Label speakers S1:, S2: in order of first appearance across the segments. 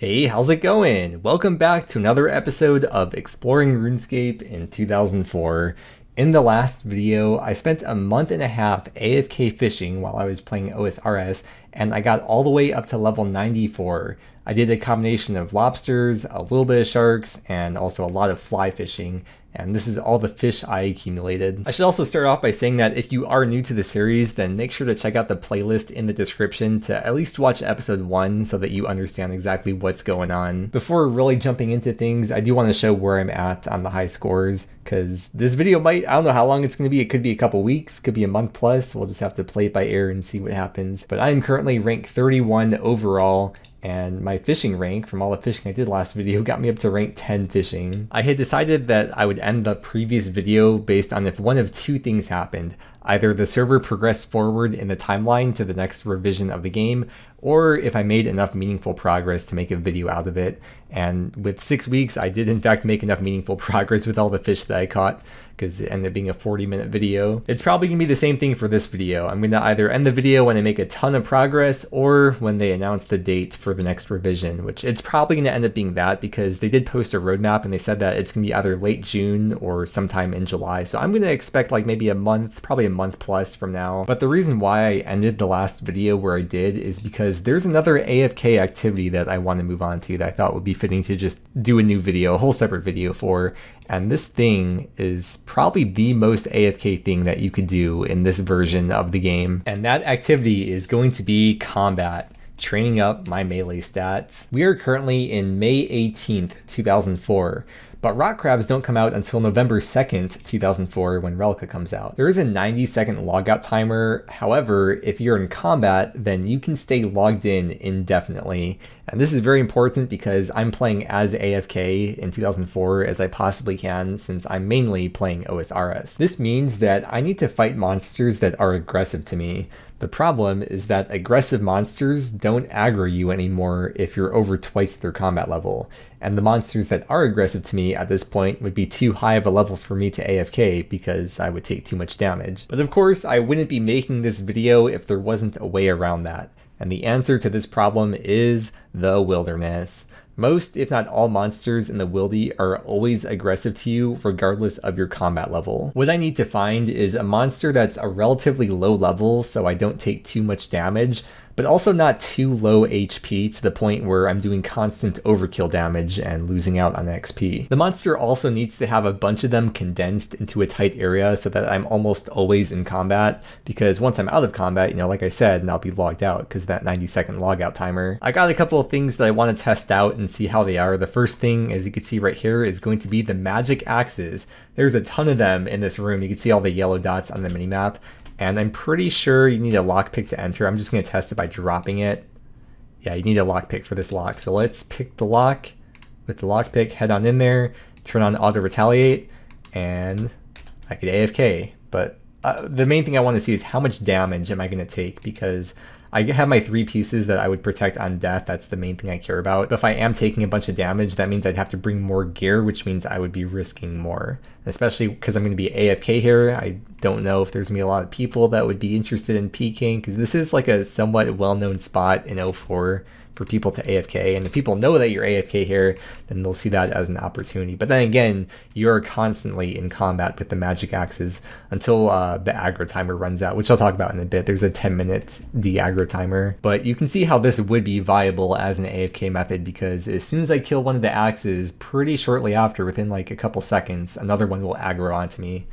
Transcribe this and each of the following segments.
S1: Hey, how's it going? Welcome back to another episode of Exploring RuneScape in 2004. In the last video, I spent a month and a half AFK fishing while I was playing OSRS, and I got all the way up to level 94. I did a combination of lobsters, a little bit of sharks, and also a lot of fly fishing, and this is all the fish I accumulated. I should also start off by saying that if you are new to the series, then make sure to check out the playlist in the description to at least watch episode 1 so that you understand exactly what's going on. Before really jumping into things, I do want to show where I'm at on the high scores, because this video I don't know how long it's going to be. It could be a couple weeks, could be a month plus. We'll just have to play it by ear and see what happens. But I am currently rank 31 overall, and my fishing rank from all the fishing I did last video got me up to rank 10 fishing. I had decided that I would end the previous video based on if one of two things happened. Either the server progressed forward in the timeline to the next revision of the game, or if I made enough meaningful progress to make a video out of it. And with 6 weeks, I did in fact make enough meaningful progress with all the fish that I caught, because it ended up being a 40-minute video. It's probably going to be the same thing for this video. I'm going to either end the video when I make a ton of progress, or when they announce the date for the next revision, which it's probably going to end up being that, because they did post a roadmap and they said that it's going to be either late June or sometime in July. So I'm going to expect like maybe a month, probably a month plus from now. But the reason why I ended the last video where I did is because there's another AFK activity that I want to move on to that I thought would be fitting to just do a new video, a whole separate video for. And this thing is probably the most AFK thing that you could do in this version of the game. And that activity is going to be combat, training up my melee stats. We are currently in May 18th, 2004. But rock crabs don't come out until November 2nd, 2004 when Relica comes out. There is a 90-second logout timer. However, if you're in combat, then you can stay logged in indefinitely. And this is very important because I'm playing as AFK in 2004 as I possibly can, since I'm mainly playing OSRS. This means that I need to fight monsters that are aggressive to me. The problem is that aggressive monsters don't aggro you anymore if you're over twice their combat level. And the monsters that are aggressive to me at this point would be too high of a level for me to AFK because I would take too much damage. But of course, I wouldn't be making this video if there wasn't a way around that. And the answer to this problem is the wilderness. Most, if not all, monsters in the wildy are always aggressive to you regardless of your combat level. What I need to find is a monster that's a relatively low level so I don't take too much damage, but also not too low HP to the point where I'm doing constant overkill damage and losing out on XP. The monster also needs to have a bunch of them condensed into a tight area so that I'm almost always in combat, because once I'm out of combat, like I said, and I'll be logged out because that 90-second logout timer. I got a couple of things that I want to test out and see how they are. The first thing, as you can see right here, is going to be the magic axes. There's a ton of them in this room. You can see all the yellow dots on the minimap. And I'm pretty sure you need a lockpick to enter. I'm just going to test it by dropping it. Yeah, you need a lockpick for this lock. So let's pick the lock with the lockpick, head on in there, turn on auto retaliate, and I could AFK. But the main thing I want to see is how much damage am I going to take, because I have my 3 pieces that I would protect on death. That's the main thing I care about. But if I am taking a bunch of damage, that means I'd have to bring more gear, which means I would be risking more. Especially because I'm going to be AFK here. I don't know if there's going to be a lot of people that would be interested in PKing, because this is like a somewhat well-known spot in 04 for people to AFK, and if people know that you're AFK here, then they'll see that as an opportunity. But then again, you're constantly in combat with the magic axes until the aggro timer runs out, which I'll talk about in a bit. There's a 10-minute de-aggro timer. But you can see how this would be viable as an AFK method, because as soon as I kill one of the axes, pretty shortly after, within like a couple seconds, another one will aggro onto me.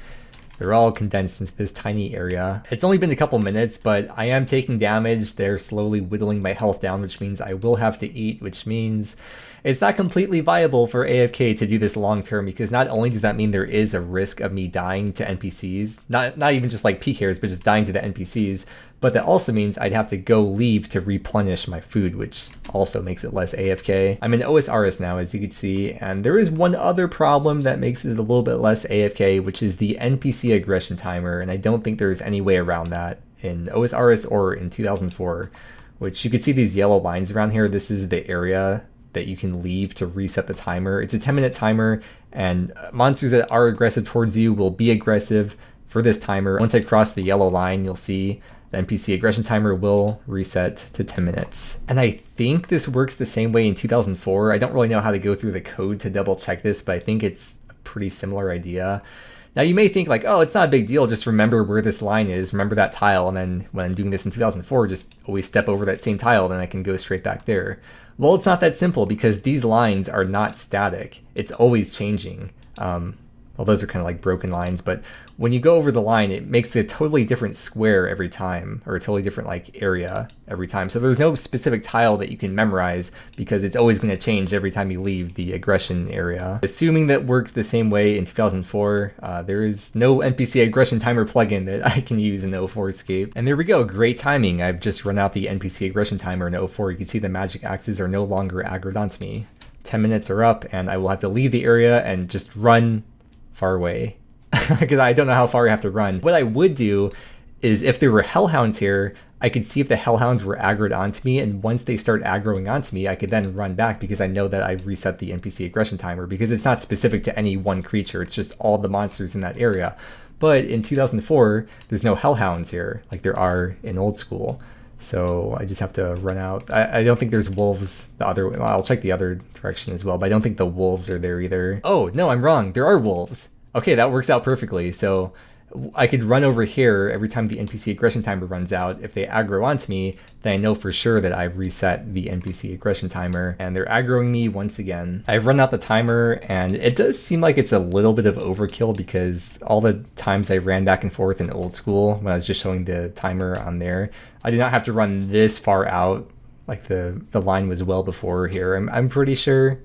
S1: They're all condensed into this tiny area. It's only been a couple minutes, but I am taking damage. They're slowly whittling my health down, which means I will have to eat, which means it's not completely viable for AFK to do this long term, because not only does that mean there is a risk of me dying to NPCs, not even just like PKers, but just dying to the NPCs, but that also means I'd have to go leave to replenish my food, which also makes it less AFK. I'm in OSRS now, as you can see, and there is one other problem that makes it a little bit less AFK, which is the NPC aggression timer, and I don't think there's any way around that in OSRS or in 2004, which you can see these yellow lines around here. This is the area that you can leave to reset the timer. It's a 10-minute timer, and monsters that are aggressive towards you will be aggressive for this timer. Once I cross the yellow line, you'll see the NPC aggression timer will reset to 10 minutes. And I think this works the same way in 2004. I don't really know how to go through the code to double check this, but I think it's a pretty similar idea. Now you may think like, oh, it's not a big deal, just remember where this line is, remember that tile, and then when I'm doing this in 2004, just always step over that same tile, then I can go straight back there. Well, it's not that simple because these lines are not static. It's always changing. Well, those are kind of like broken lines, but when you go over the line, it makes a totally different square every time, or a totally different like area every time. So there's no specific tile that you can memorize because it's always going to change every time you leave the aggression area. Assuming that works the same way in 2004, there is no NPC aggression timer plugin that I can use in osrscape. And there we go, great timing. I've just run out the NPC aggression timer in 04. You can see the magic axes are no longer aggroed onto me. 10 minutes are up and I will have to leave the area and just run far away because I don't know how far I have to run. What I would do is if there were hellhounds here, I could see if the hellhounds were aggroed onto me, and once they start aggroing onto me, I could then run back because I know that I've reset the NPC aggression timer because it's not specific to any one creature, it's just all the monsters in that area. But in 2004, there's no hellhounds here like there are in old school. So I just have to run out. I don't think there's wolves the other way. Well, I'll check the other direction as well, but I don't think the wolves are there either. Oh, no, I'm wrong. There are wolves. Okay, that works out perfectly. So I could run over here every time the NPC aggression timer runs out. If they aggro onto me, then I know for sure that I've reset the NPC aggression timer and they're aggroing me once again. I've run out the timer and it does seem like it's a little bit of overkill because all the times I ran back and forth in old school when I was just showing the timer on there, I did not have to run this far out. Like the line was well before here, I'm pretty sure.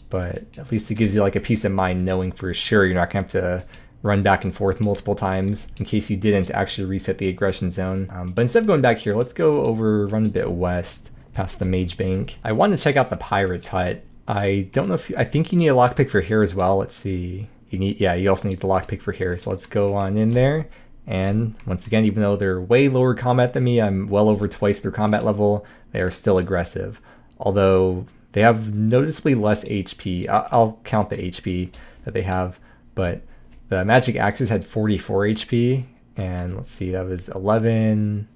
S1: But at least it gives you like a peace of mind knowing for sure you're not gonna have to run back and forth multiple times in case you didn't actually reset the aggression zone. But instead of going back here, let's go over, run a bit west past the mage bank. I want to check out the pirate's hut. I don't know if, I think you need a lockpick for here as well. Let's see. You also need the lockpick for here. So let's go on in there. And once again, even though they're way lower combat than me, I'm well over twice their combat level, they are still aggressive. Although they have noticeably less HP. I'll count the HP that they have, but the magic axes had 44 HP, and let's see, that was 11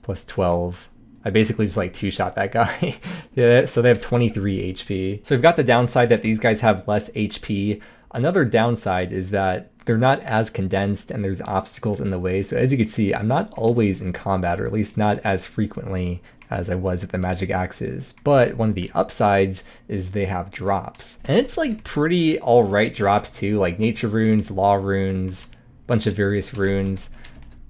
S1: plus 12. I basically just like two-shot that guy. Yeah, so they have 23 HP. So we've got the downside that these guys have less HP. Another downside is that they're not as condensed and there's obstacles in the way. So as you can see, I'm not always in combat, or at least not as frequently as I was at the magic axes. But one of the upsides is they have drops. And it's like pretty alright drops too, like nature runes, law runes, bunch of various runes.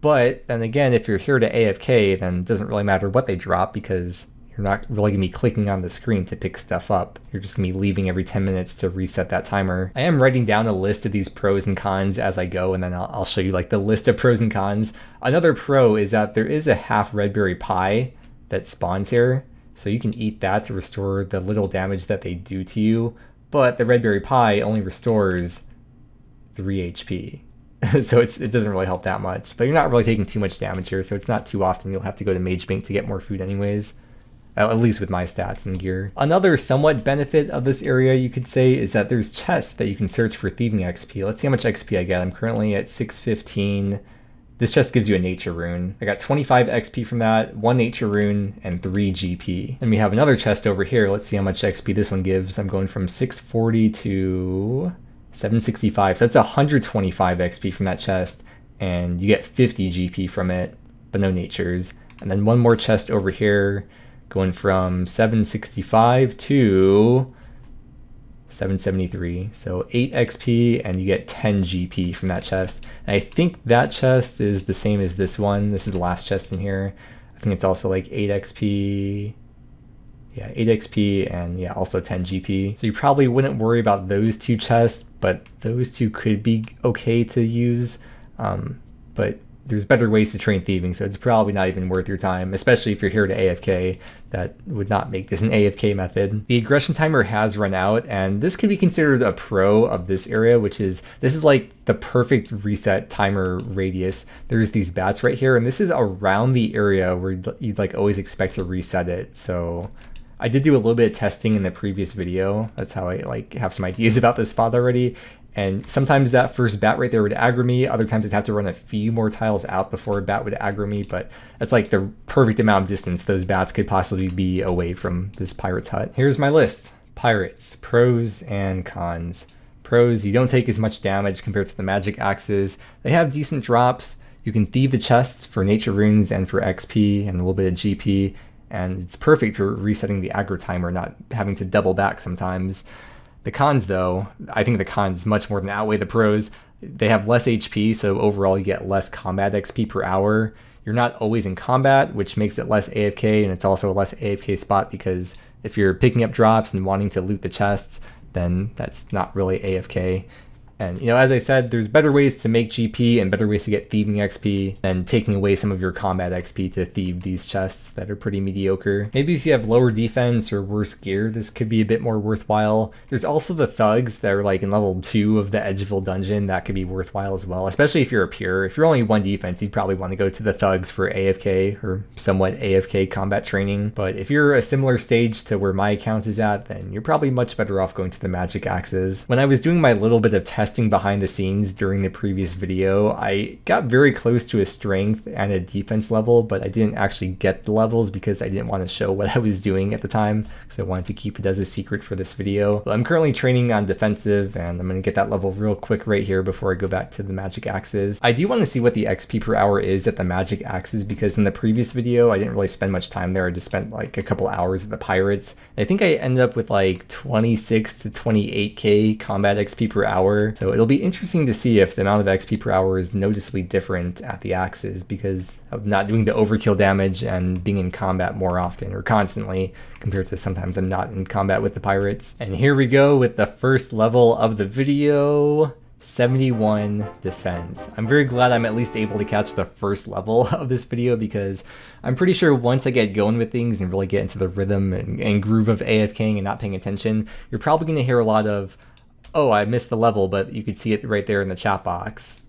S1: But then again, if you're here to AFK, then it doesn't really matter what they drop because you're not really gonna be clicking on the screen to pick stuff up. You're just gonna be leaving every 10 minutes to reset that timer. I am writing down a list of these pros and cons as I go, and then I'll show you like the list of pros and cons. Another pro is that there is a half red berry pie that spawns here, so you can eat that to restore the little damage that they do to you, but the red berry pie only restores 3 HP. So it doesn't really help that much, but you're not really taking too much damage here, so it's not too often you'll have to go to Mage Bank to get more food anyways, at least with my stats and gear. Another somewhat benefit of this area, you could say, is that there's chests that you can search for thieving XP. Let's see how much XP I get. I'm currently at 615. This chest gives you a nature rune. I got 25 XP from that, 1 nature rune, and 3 GP. And we have another chest over here. Let's see how much XP this one gives. I'm going from 640 to 765. So that's 125 XP from that chest, and you get 50 GP from it, but no natures. And then one more chest over here, going from 765 to 773, so 8 XP, and you get 10 GP from that chest. And I think that chest is the same as this one. This is the last chest in here. I think it's also like 8 XP. Yeah, 8 XP, and yeah, also 10 GP. So you probably wouldn't worry about those two chests, but those two could be okay to use. But there's better ways to train thieving, so it's probably not even worth your time, especially if you're here to AFK. That would not make this an AFK method. The aggression timer has run out, and this could be considered a pro of this area, which is, this is like the perfect reset timer radius. There's these bats right here, and this is around the area where you'd like always expect to reset it. So I did do a little bit of testing in the previous video. That's how I like have some ideas about this spot already. And sometimes that first bat right there would aggro me. Other times I'd have to run a few more tiles out before a bat would aggro me. But that's like the perfect amount of distance those bats could possibly be away from this pirate's hut. Here's my list. Pirates, pros and cons. Pros, you don't take as much damage compared to the magic axes. They have decent drops. You can thieve the chests for nature runes and for XP and a little bit of GP. And it's perfect for resetting the aggro timer, not having to double back sometimes. The cons though, I think the cons much more than outweigh the pros. They have less HP, so overall you get less combat XP per hour. You're not always in combat, which makes it less AFK, and it's also a less AFK spot because if you're picking up drops and wanting to loot the chests, then that's not really AFK. And, you know, as I said, there's better ways to make GP and better ways to get thieving XP than taking away some of your combat XP to thieve these chests that are pretty mediocre. Maybe if you have lower defense or worse gear, this could be a bit more worthwhile. There's also the thugs that are like in level 2 of the Edgeville dungeon that could be worthwhile as well, especially if you're a pure. If you're only 1 defense, you'd probably want to go to the thugs for AFK or somewhat AFK combat training. But if you're a similar stage to where my account is at, then you're probably much better off going to the magic axes. When I was doing my little bit of testing behind the scenes during the previous video, I got very close to a strength and a defense level, but I didn't actually get the levels because I didn't want to show what I was doing at the time, because I wanted to keep it as a secret for this video. But I'm currently training on defensive, and I'm going to get that level real quick right here before I go back to the magic axes. I do want to see what the XP per hour is at the magic axes, because in the previous video I didn't really spend much time there. I just spent like a couple hours at the pirates. I think I ended up with like 26 to 28k combat XP per hour. So it'll be interesting to see if the amount of XP per hour is noticeably different at the axes because of not doing the overkill damage and being in combat more often or constantly compared to sometimes I'm not in combat with the pirates. And here we go with the first level of the video. 71 defense. I'm very glad I'm at least able to catch the first level of this video because I'm pretty sure once I get going with things and really get into the rhythm and groove of AFKing and not paying attention, you're probably going to hear a lot of, oh, I missed the level, but you could see it right there in the chat box.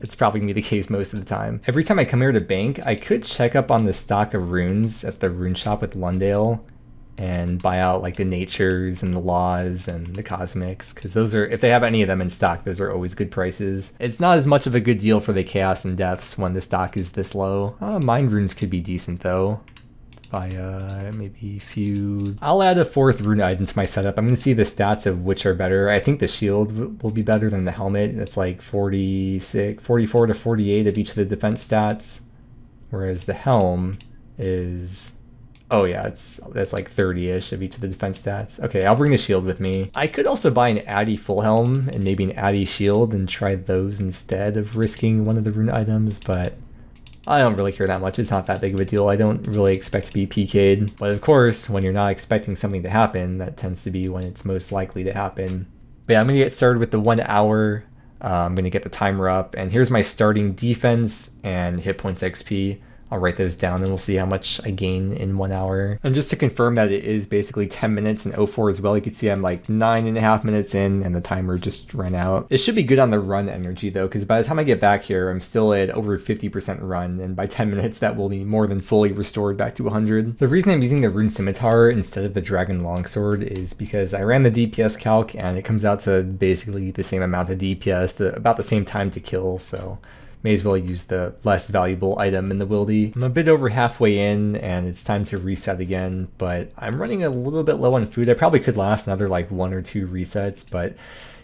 S1: It's probably going to be the case most of the time. Every time I come here to bank, I could check up on the stock of runes at the rune shop with Lundale and buy out like the natures and the laws and the cosmics, because those are, if they have any of them in stock, those are always good prices. It's not as much of a good deal for the chaos and deaths when the stock is this low. Mind runes could be decent though. By maybe a few. I'll add a 4th rune item to my setup. I'm going to see the stats of which are better. I think the shield will be better than the helmet. It's like 44 to 48 of each of the defense stats, whereas the helm is, oh yeah, that's like 30-ish of each of the defense stats. Okay, I'll bring the shield with me. I could also buy an Addy full helm and maybe an Addy shield and try those instead of risking one of the rune items, but I don't really care that much. It's not that big of a deal. I don't really expect to be PK'd. But of course, when you're not expecting something to happen, that tends to be when it's most likely to happen. But yeah, I'm going to get started with the 1 hour. I'm going to get the timer up. And here's my starting defense and hit points XP. I'll write those down and we'll see how much I gain in 1 hour. And just to confirm that it is basically 10 minutes in 04 as well, you can see I'm like 9.5 minutes in and the timer just ran out. It should be good on the run energy though, because by the time I get back here, I'm still at over 50% run, and by 10 minutes that will be more than fully restored back to 100. The reason I'm using the rune scimitar instead of the dragon longsword is because I ran the DPS calc and it comes out to basically the same amount of DPS, about the same time to kill, so may as well use the less valuable item in the wildy. I'm a bit over halfway in and it's time to reset again, but I'm running a little bit low on food. I probably could last another like 1 or 2 resets, but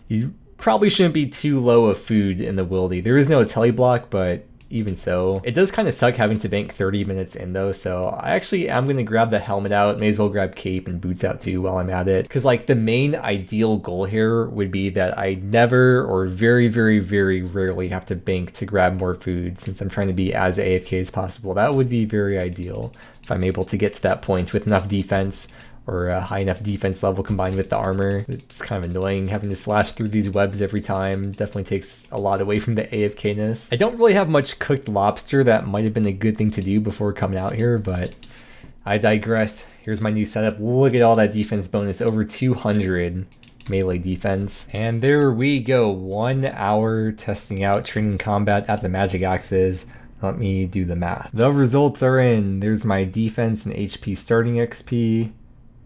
S1: you probably shouldn't be too low of food in the wildy. There is no telly block, but even so, it does kind of suck having to bank 30 minutes in though, so I actually am going to grab the helmet out. May as well grab cape and boots out too while I'm at it, because like the main ideal goal here would be that I never or very rarely have to bank to grab more food, since I'm trying to be as AFK as possible. That would be very ideal if I'm able to get to that point with enough defense, or a high enough defense level combined with the armor. It's kind of annoying having to slash through these webs every time. Definitely takes a lot away from the AFK-ness. I don't really have much cooked lobster. That might have been a good thing to do before coming out here, but I digress. Here's my new setup. Look at all that defense bonus, over 200 melee defense. And there we go, 1 hour testing out training combat at the magic axes. Let me do the math. The results are in. There's my defense and HP starting XP,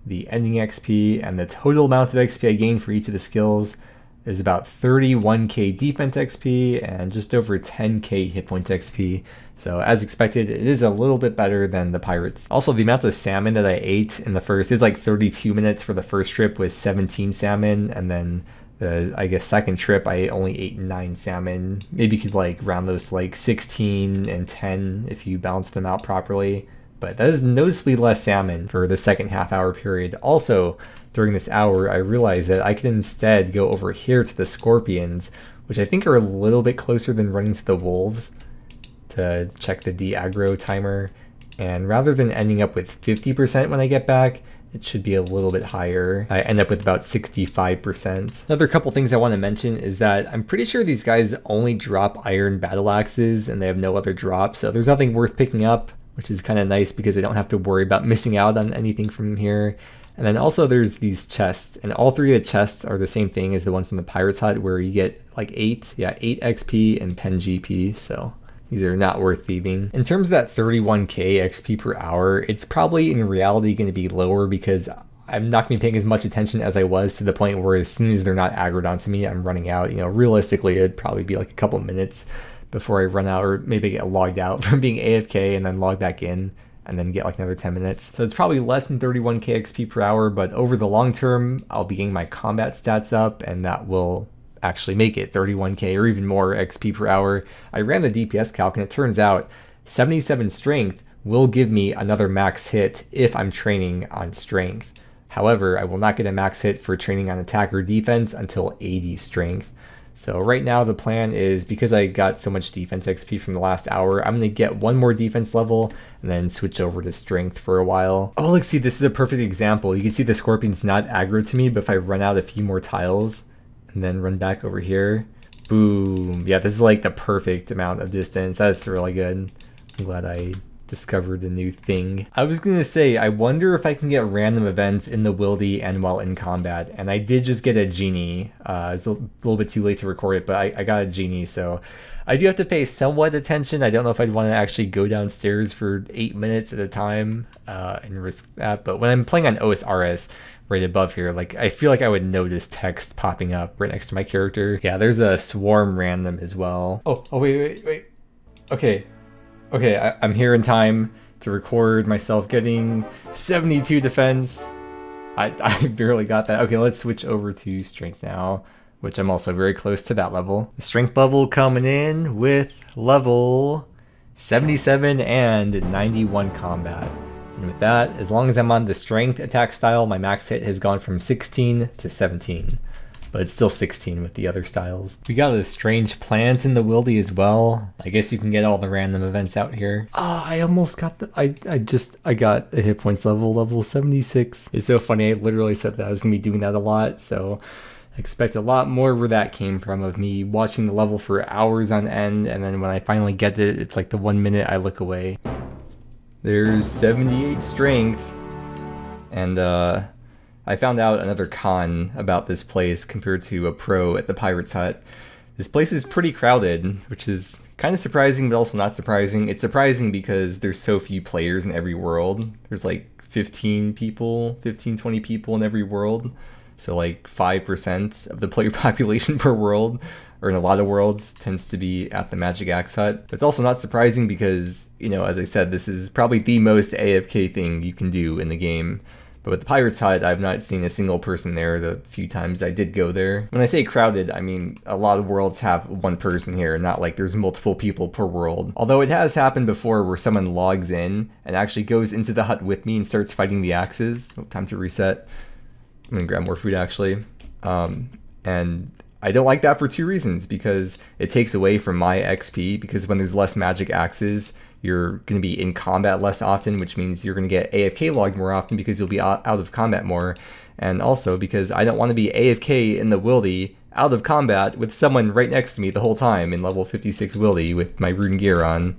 S1: the ending XP, and the total amount of XP I gained for each of the skills. is about 31k defense XP and just over 10k hit points XP. So as expected, it is a little bit better than the pirates. Also, the amount of salmon that I ate in the first, it was like 32 minutes for the first trip with 17 salmon, and then the, I guess, second trip I only ate 9 salmon. Maybe you could like round those to like 16 and 10 if you balance them out properly. But that is noticeably less salmon for the second half-hour period. Also, during this hour, I realized that I could instead go over here to the scorpions, which I think are a little bit closer than running to the wolves, to check the de-aggro timer. And rather than ending up with 50% when I get back, it should be a little bit higher. I end up with about 65%. Another couple things I want to mention is that I'm pretty sure these guys only drop iron battle axes and they have no other drops, so there's nothing worth picking up, which is kind of nice because I don't have to worry about missing out on anything from here. And then also there's these chests, and all 3 of the chests are the same thing as the one from the Pirate's Hut, where you get like 8 XP and 10 GP, so these are not worth thieving. In terms of that 31k XP per hour, it's probably in reality going to be lower because I'm not going to be paying as much attention as I was, to the point where as soon as they're not aggroed onto me, I'm running out. You know, realistically, it'd probably be like a couple minutes before I run out, or maybe get logged out from being AFK and then log back in and then get like another 10 minutes. So it's probably less than 31k XP per hour, but over the long term, I'll be getting my combat stats up, and that will actually make it 31k or even more XP per hour. I ran the DPS calc, and it turns out 77 strength will give me another max hit if I'm training on strength. However, I will not get a max hit for training on attack or defense until 80 strength. So right now the plan is, because I got so much defense XP from the last hour, I'm going to get one more defense level and then switch over to strength for a while. Oh, look, see, this is a perfect example. You can see the scorpion's not aggro to me, but if I run out a few more tiles and then run back over here, boom. Yeah, this is like the perfect amount of distance. That's really good. I'm glad I discovered a new thing. I was gonna say, I wonder if I can get random events in the wildy and while in combat, and I did just get a genie. It's a little bit too late to record it, but I got a genie, so I do have to pay somewhat attention. I don't know if I'd want to actually go downstairs for 8 minutes at a time and risk that, but when I'm playing on osrs right above here, like, I feel like I would notice text popping up right next to my character. Yeah, there's a swarm random as well. Oh wait. Okay, I'm here in time to record myself getting 72 defense. I barely got that. Okay, let's switch over to strength now, which I'm also very close to that level. The strength level coming in with level 77 and 91 combat. And with that, as long as I'm on the strength attack style, my max hit has gone from 16 to 17. But it's still 16 with the other styles. We got a strange plant in the wildy as well. I guess you can get all the random events out here. Ah, I almost got the, I got a hit points level 76. It's so funny, I literally said that I was gonna be doing that a lot, so I expect a lot more where that came from, of me watching the level for hours on end, and then when I finally get it, it's like the 1 minute I look away. There's 78 strength, and I found out another con about this place compared to a pro at the Pirate's Hut. This place is pretty crowded, which is kind of surprising, but also not surprising. It's surprising because there's so few players in every world. There's like 15, 20 people in every world. So like 5% of the player population per world, or in a lot of worlds, tends to be at the Magic Axe Hut. But it's also not surprising because, you know, as I said, this is probably the most AFK thing you can do in the game. But with the Pirate's Hut, I've not seen a single person there the few times I did go there. When I say crowded, I mean a lot of worlds have one person here, not like there's multiple people per world. Although it has happened before where someone logs in and actually goes into the hut with me and starts fighting the axes. Oh, time to reset. I'm gonna grab more food actually. And I don't like that for 2 reasons, because it takes away from my XP, because when there's less magic axes, you're going to be in combat less often, which means you're going to get AFK logged more often because you'll be out of combat more. And also because I don't want to be AFK in the wildy out of combat with someone right next to me the whole time in level 56 wildy with my rune gear on.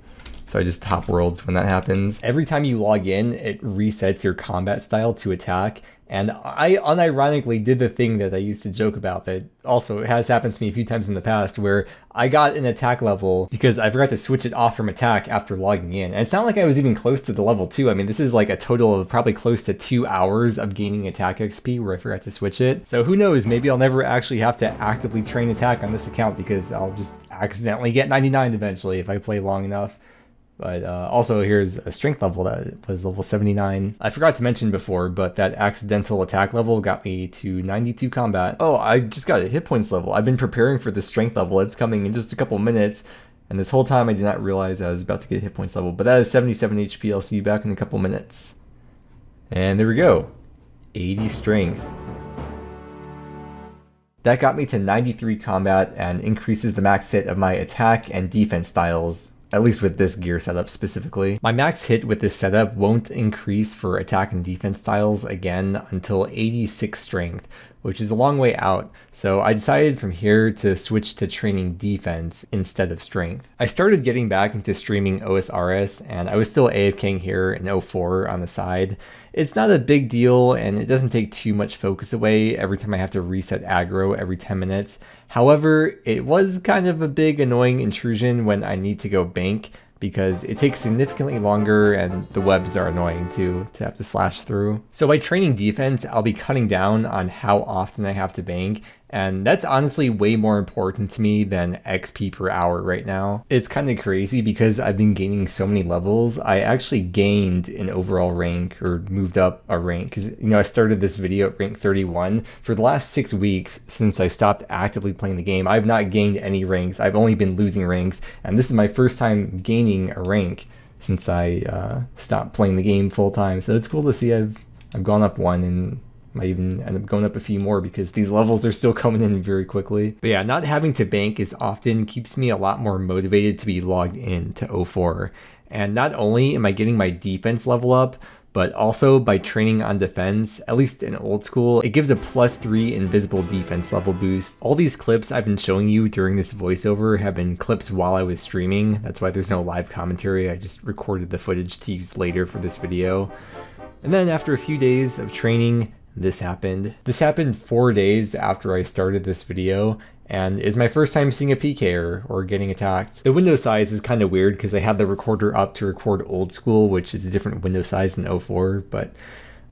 S1: so I just hop worlds when that happens. Every time you log in, it resets your combat style to attack, and I unironically did the thing that I used to joke about that also has happened to me a few times in the past, where I got an attack level because I forgot to switch it off from attack after logging in. And it's not like I was even close to the level 2. I mean, this is like a total of probably close to 2 hours of gaining attack XP where I forgot to switch it. So who knows, maybe I'll never actually have to actively train attack on this account because I'll just accidentally get 99 eventually if I play long enough. But also here's a strength level that was level 79. I forgot to mention before, but that accidental attack level got me to 92 combat. Oh, I just got a hit points level. I've been preparing for this strength level. It's coming in just a couple minutes. And this whole time I did not realize I was about to get hit points level. But that is 77 HP. I'll see you back in a couple minutes. And there we go. 80 strength. That got me to 93 combat and increases the max hit of my attack and defense styles, at least with this gear setup specifically. My max hit with this setup won't increase for attack and defense styles again until 86 strength, which is a long way out, so I decided from here to switch to training defense instead of strength. I started getting back into streaming osrs, and I was still AFKing here in 04 on the side. It's not a big deal, and it doesn't take too much focus away every time I have to reset aggro every 10 minutes. However, it was kind of a big annoying intrusion when I need to go bank, because it takes significantly longer and the webs are annoying too to have to slash through. So by training defense, I'll be cutting down on how often I have to bank, and that's honestly way more important to me than XP per hour right now. It's kind of crazy because I've been gaining so many levels. I actually gained an overall rank, or moved up a rank, because I started this video at rank 31. For the last 6 weeks since I stopped actively playing the game, I've not gained any ranks. I've only been losing ranks, and this is my first time gaining a rank since I stopped playing the game full time. So it's cool to see I've gone up 1, and might even end up going up a few more because these levels are still coming in very quickly. But yeah, not having to bank as often keeps me a lot more motivated to be logged in to 04. And not only am I getting my defense level up, but also by training on defense, at least in old school, it gives a +3 invisible defense level boost. All these clips I've been showing you during this voiceover have been clips while I was streaming. That's why there's no live commentary. I just recorded the footage to use later for this video. And then after a few days of training, this happened. This happened 4 days after I started this video, and is my first time seeing a PKer or getting attacked. The window size is kind of weird because I had the recorder up to record old school, which is a different window size than 04, but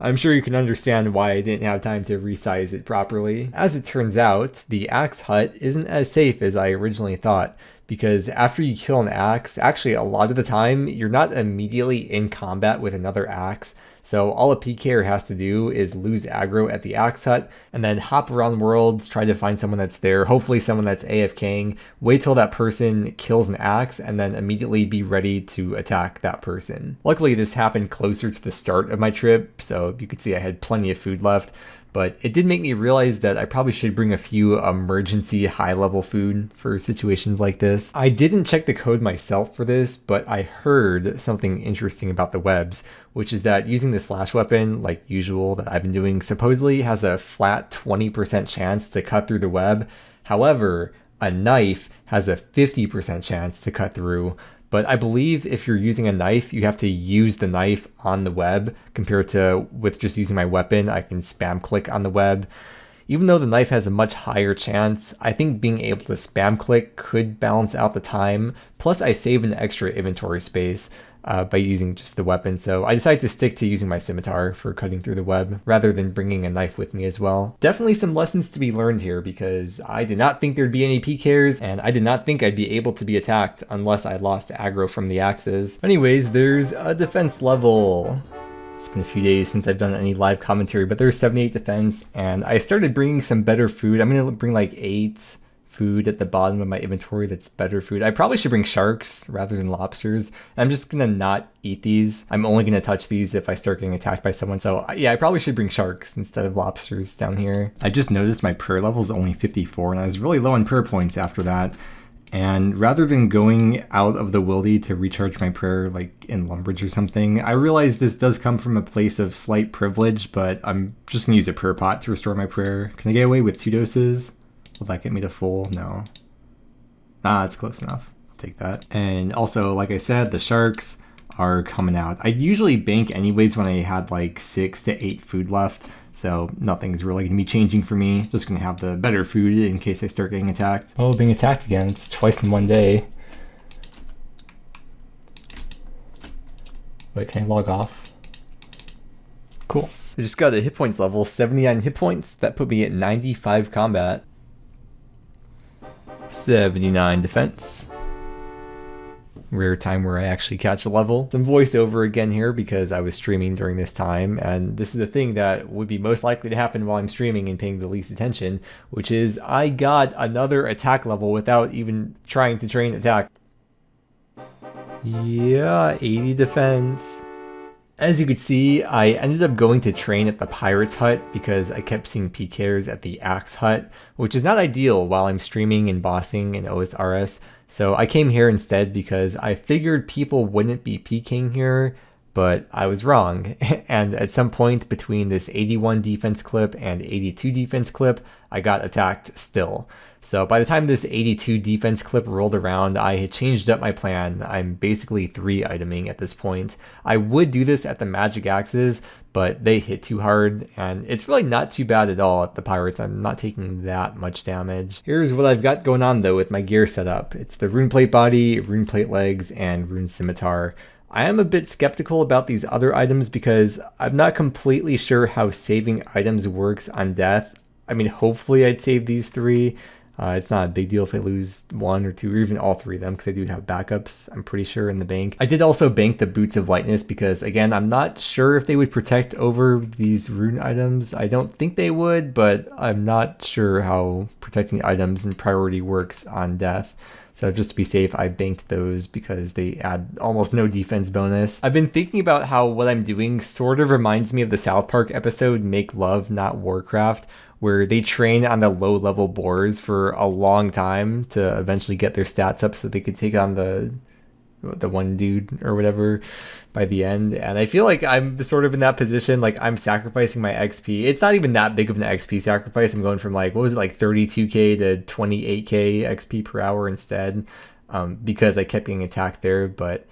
S1: I'm sure you can understand why I didn't have time to resize it properly. As it turns out, the axe hut isn't as safe as I originally thought, because after you kill an axe, actually a lot of the time, you're not immediately in combat with another axe. So all a PKer has to do is lose aggro at the axe hut, and then hop around worlds, try to find someone that's there, hopefully someone that's AFKing, wait till that person kills an axe, and then immediately be ready to attack that person. Luckily this happened closer to the start of my trip, so you could see I had plenty of food left. But it did make me realize that I probably should bring a few emergency high-level food for situations like this. I didn't check the code myself for this, but I heard something interesting about the webs, which is that using the slash weapon, like usual that I've been doing, supposedly has a flat 20% chance to cut through the web. However, a knife has a 50% chance to cut through. But I believe if you're using a knife, you have to use the knife on the web, compared to with just using my weapon, I can spam click on the web. Even though the knife has a much higher chance, I think being able to spam click could balance out the time. Plus I save an extra inventory space by using just the weapon, so I decided to stick to using my scimitar for cutting through the web rather than bringing a knife with me as well. Definitely some lessons to be learned here, because I did not think there'd be any PKers, and I did not think I'd be able to be attacked unless I lost aggro from the axes. Anyways, there's a defense level. It's been a few days since I've done any live commentary, but there's 78 defense, and I started bringing some better food. I'm gonna bring like 8 food at the bottom of my inventory that's better food. I probably should bring sharks rather than lobsters. I'm just gonna not eat these. I'm only gonna touch these if I start getting attacked by someone. So yeah, I probably should bring sharks instead of lobsters down here. I just noticed my prayer level is only 54, and I was really low on prayer points after that. And rather than going out of the wildy to recharge my prayer like in Lumbridge or something, I realized this does come from a place of slight privilege, but I'm just gonna use a prayer pot to restore my prayer. Can I get away with 2 doses? Will that get me to full? No. Ah, it's close enough. take that. And also, like I said, the sharks are coming out. I usually bank anyways when I had like 6 to 8 food left, so nothing's really gonna be changing for me. Just gonna have the better food in case I start getting attacked. Oh, being attacked again. It's twice in one day. Wait, can I log off? Cool. I just got a hit points level, 79 hit points. That put me at 95 combat. 79 defense. Rare time where I actually catch a level. Some voiceover again here because I was streaming during this time, and this is a thing that would be most likely to happen while I'm streaming and paying the least attention, which is I got another attack level without even trying to train attack. Yeah, 80 defense. As you could see, I ended up going to train at the Pirate's Hut because I kept seeing PKers at the Axe Hut, which is not ideal while I'm streaming and bossing in OSRS. So I came here instead because I figured people wouldn't be PKing here, but I was wrong. And at some point between this 81 defense clip and 82 defense clip, I got attacked still. So by the time this 82 defense clip rolled around, I had changed up my plan. I'm basically 3-iteming at this point. I would do this at the magic axes, but they hit too hard, and it's really not too bad at all at the pirates. I'm not taking that much damage. Here's what I've got going on though with my gear setup. It's the rune plate body, rune plate legs, and rune scimitar. I am a bit skeptical about these other items because I'm not completely sure how saving items works on death. I mean, hopefully I'd save these 3. It's not a big deal if I lose 1 or 2 or even all 3 of them because I do have backups, I'm pretty sure, in the bank. I did also bank the Boots of Lightness because, again, I'm not sure if they would protect over these rune items. I don't think they would, but I'm not sure how protecting items and priority works on death. So just to be safe, I banked those because they add almost no defense bonus. I've been thinking about how what I'm doing sort of reminds me of the South Park episode Make Love, Not Warcraft, where they train on the low-level boars for a long time to eventually get their stats up so they could take on the one dude or whatever by the end. And I feel like I'm sort of in that position, like I'm sacrificing my XP. It's not even that big of an XP sacrifice. I'm going from like, what was it, like 32k to 28k XP per hour instead, because I kept getting attacked there. But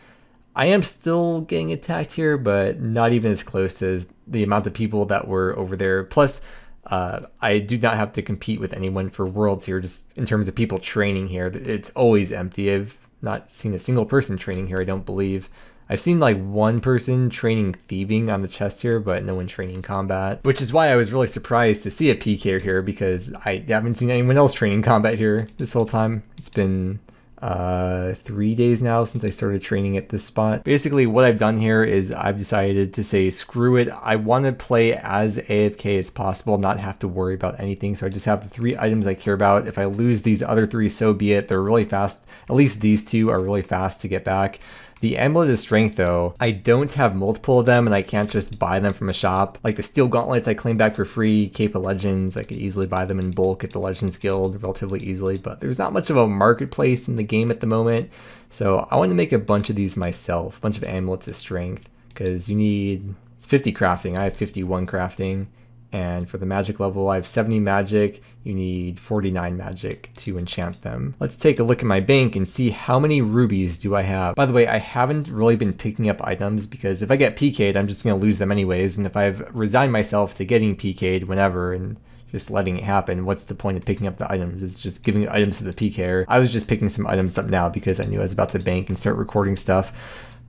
S1: I am still getting attacked here, but not even as close as the amount of people that were over there. Plus, I do not have to compete with anyone for worlds here, just in terms of people training here. It's always empty. I've not seen a single person training here, I don't believe. I've seen like 1 person training thieving on the chest here, but no one training combat, which is why I was really surprised to see a PKer here because I haven't seen anyone else training combat here this whole time. It's been 3 days now since I started training at this spot. Basically what I've done here is I've decided to say screw it. I want to play as AFK as possible, not have to worry about anything. So I just have the 3 items I care about. If I lose these other 3, so be it. They're really fast. At least these 2 are really fast to get back. The Amulet of Strength though, I don't have multiple of them and I can't just buy them from a shop. Like the Steel Gauntlets I claim back for free, Cape of Legends, I could easily buy them in bulk at the Legends Guild relatively easily, but there's not much of a marketplace in the game at the moment. So I want to make a bunch of these myself, a bunch of Amulets of Strength, because you need 50 crafting. I have 51 crafting. And for the magic level, I have 70 magic. You need 49 magic to enchant them. Let's take a look at my bank and see how many rubies do I have. By the way, I haven't really been picking up items because if I get PK'd, I'm just going to lose them anyways. And if I've resigned myself to getting PK'd whenever and just letting it happen, what's the point of picking up the items? It's just giving items to the PKer. I was just picking some items up now because I knew I was about to bank and start recording stuff.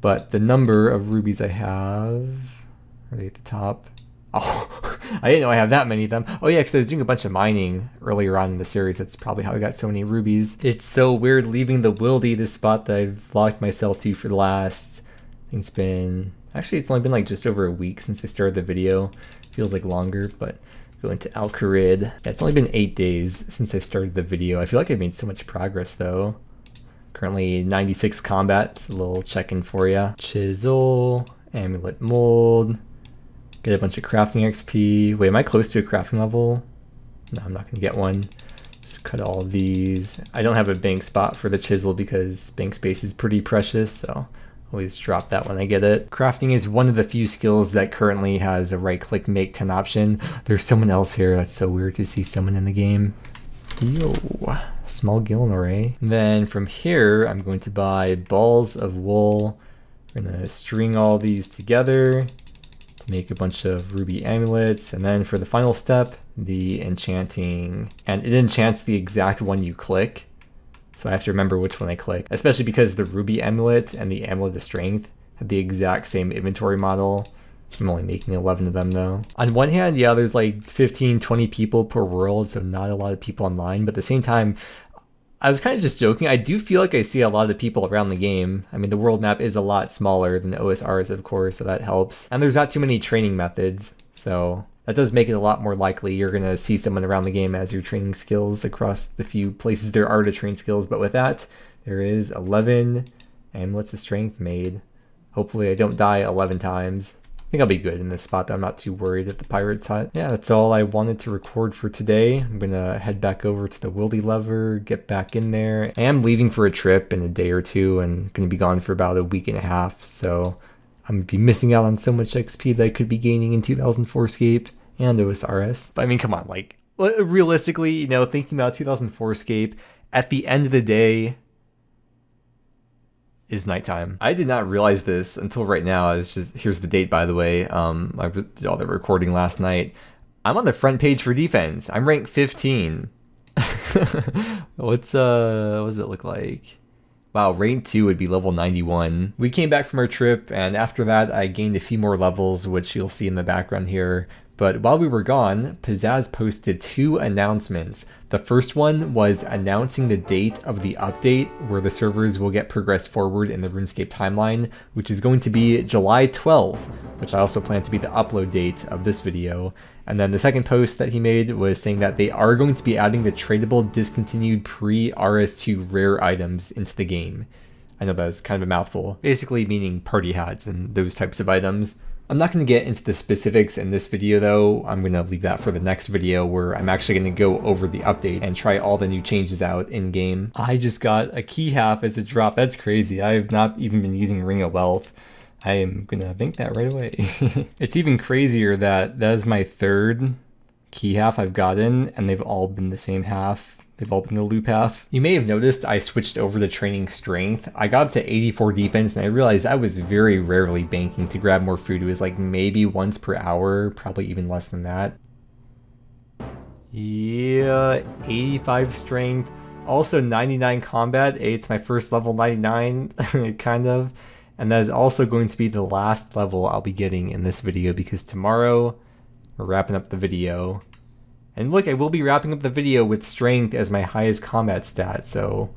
S1: But the number of rubies I have, are they at the top? Oh, I didn't know I have that many of them. Oh yeah, because I was doing a bunch of mining earlier on in the series. That's probably how I got so many rubies. It's so weird leaving the Wildy, this spot that I've locked myself to for the last, I think it's been, actually it's only been like just over a week since I started the video. Feels like longer, but going to Al-Kharid. Yeah, it's only been 8 days since I've started the video. I feel like I've made so much progress though. Currently 96 combat, it's a little check-in for you. Chisel, Amulet Mold. Get a bunch of crafting XP. Wait, am I close to a crafting level? No, I'm not gonna get one. Just cut all of these. I don't have a bank spot for the chisel because bank space is pretty precious, so always drop that when I get it. Crafting is one of the few skills that currently has a right-click make 10 option. There's someone else here. That's so weird to see someone in the game. Yo. small Gillen array. And then from here, I'm going to buy balls of wool. We're gonna string all these together to make a bunch of ruby amulets. And then for the final step, the enchanting, and it enchants the exact one you click. So I have to remember which one I click, especially because the ruby amulet and the amulet of strength have the exact same inventory model. I'm only making 11 of them though. On one hand, yeah, there's like 15, 20 people per world, so not a lot of people online, but at the same time, I was kind of just joking. I do feel like I see a lot of people around the game. I mean, the world map is a lot smaller than the OSRs, of course, so that helps. And there's not too many training methods, so that does make it a lot more likely you're going to see someone around the game as you're training skills across the few places there are to train skills. But with that, there is 11 amulets of strength made. Hopefully I don't die 11 times. I think I'll be good in this spot though. I'm not too worried at the pirate's hut. Yeah, that's all I wanted to record for today. I'm gonna head back over to the wildy lever, get back in there. I am leaving for a trip in a day or two and gonna be gone for about a week and a half, so I'm gonna be missing out on so much XP that I could be gaining in 2004scape and OSRS. But I mean, come on, like realistically, you know, thinking about 2004scape, at the end of the day, is nighttime. I did not realize this until right now. It's just, here's the date, by the way. I did all the recording last night. I'm on the front page for defense. I'm ranked 15. What does it look like? Wow, rank 2 would be level 91. We came back from our trip, and after that I gained a few more levels, which you'll see in the background here. But while we were gone, Pizzazz posted 2 announcements. The first one was announcing the date of the update where the servers will get progressed forward in the RuneScape timeline, which is going to be July 12th, which I also plan to be the upload date of this video. And then the second post that he made was saying that they are going to be adding the tradable discontinued pre-RS2 rare items into the game. I know that's kind of a mouthful. Basically meaning party hats and those types of items. I'm not going to get into the specifics in this video though. I'm going to leave that for the next video where I'm actually going to go over the update and try all the new changes out in game. I just got a key half as a drop. That's crazy. I have not even been using Ring of Wealth. I am going to bank that right away. It's even crazier that is my 3rd key half I've gotten, and they've all been the same half. They've all been the loop half. You may have noticed I switched over to training strength. I got up to 84 defense and I realized I was very rarely banking to grab more food. It was like maybe once per hour, probably even less than that. Yeah, 85 strength. Also 99 combat. It's my first level 99, kind of. And that is also going to be the last level I'll be getting in this video because tomorrow we're wrapping up the video. And look, I will be wrapping up the video with strength as my highest combat stat, so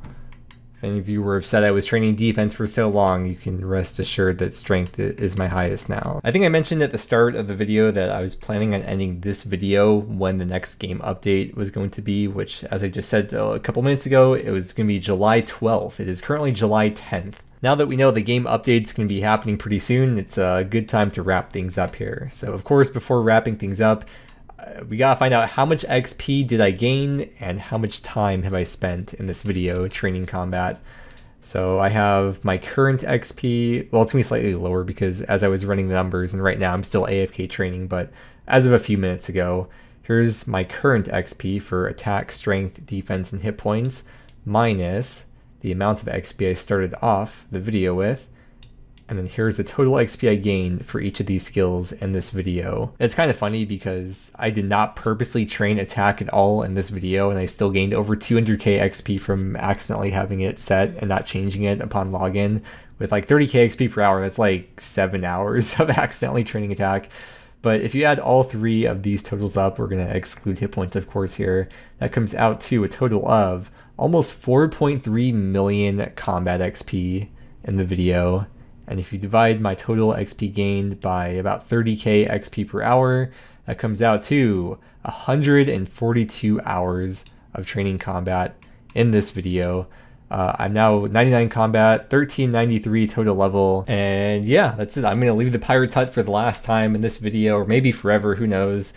S1: if any of you were upset I was training defense for so long, you can rest assured that strength is my highest now. I think I mentioned at the start of the video that I was planning on ending this video when the next game update was going to be, which, as I just said a couple minutes ago, it was going to be July 12th. It is currently July 10th. Now that we know the game update's going to be happening pretty soon, it's a good time to wrap things up here. So of course, before wrapping things up, we gotta find out how much XP did I gain and how much time have I spent in this video training combat. So I have my current XP, well, it's gonna be slightly lower because as I was running the numbers, and right now I'm still AFK training, but as of a few minutes ago, here's my current XP for attack, strength, defense, and hit points, minus the amount of XP I started off the video with. And then here's the total XP I gained for each of these skills in this video. It's kind of funny because I did not purposely train attack at all in this video, and I still gained over 200k XP from accidentally having it set and not changing it upon login. With like 30k XP per hour, that's like 7 hours of accidentally training attack. But if you add all 3 of these totals up, we're going to exclude hit points, of course, here. That comes out to a total of almost 4.3 million combat XP in the video. And if you divide my total XP gained by about 30k XP per hour, that comes out to 142 hours of training combat in this video. I'm now 99 combat, 1393 total level, and yeah, that's it. I'm going to leave the Pirate's Hut for the last time in this video, or maybe forever, who knows.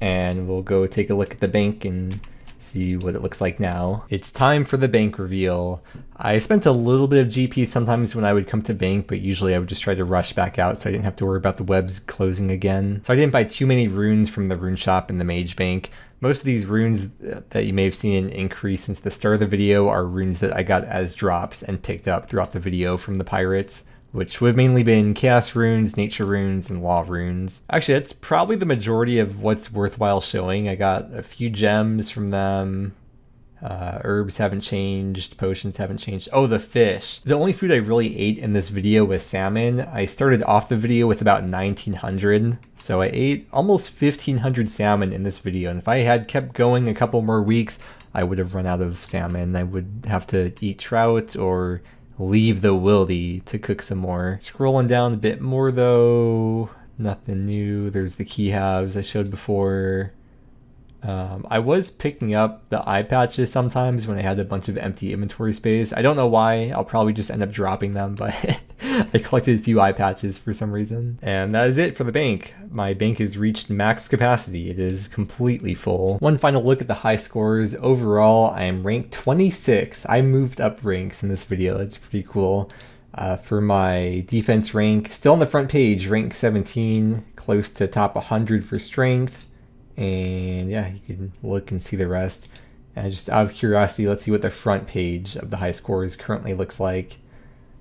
S1: And we'll go take a look at the bank and See what it looks like now. It's time for the bank reveal. I spent a little bit of GP sometimes when I would come to bank, but usually I would just try to rush back out so I didn't have to worry about the webs closing again. So I didn't buy too many runes from the rune shop in the mage bank. Most of these runes that you may have seen an increase since the start of the video are runes that I got as drops and picked up throughout the video from the pirates, which would have mainly been chaos runes, nature runes, and law runes. Actually, that's probably the majority of what's worthwhile showing. I got a few gems from them. Herbs haven't changed, potions haven't changed. Oh, the fish. The only food I really ate in this video was salmon. I started off the video with about 1900, so I ate almost 1500 salmon in this video, and if I had kept going a couple more weeks, I would have run out of salmon. I would have to eat trout or leave the wildy to cook some more. Scrolling down a bit more though, nothing new. There's the key halves I showed before. I was picking up the eye patches sometimes when I had a bunch of empty inventory space. I don't know why. I'll probably just end up dropping them, but I collected a few eye patches for some reason. And that is it for the bank. My bank has reached max capacity. It is completely full. One final look at the high scores. Overall, I am ranked 26. I moved up ranks in this video. That's pretty cool. For my defense rank, still on the front page, rank 17, close to top 100 for strength. And yeah, you can look and see the rest. And just out of curiosity, let's see what the front page of the high scores currently looks like.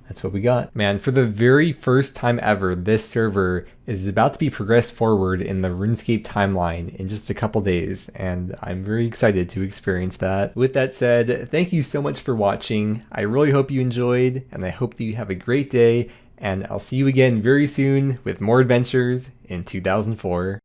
S1: That's what we got. Man, for the very first time ever, this server is about to be progressed forward in the RuneScape timeline in just a couple days, and I'm very excited to experience that. With that said, thank you so much for watching. I really hope you enjoyed, and I hope that you have a great day, and I'll see you again very soon with more adventures in 2004.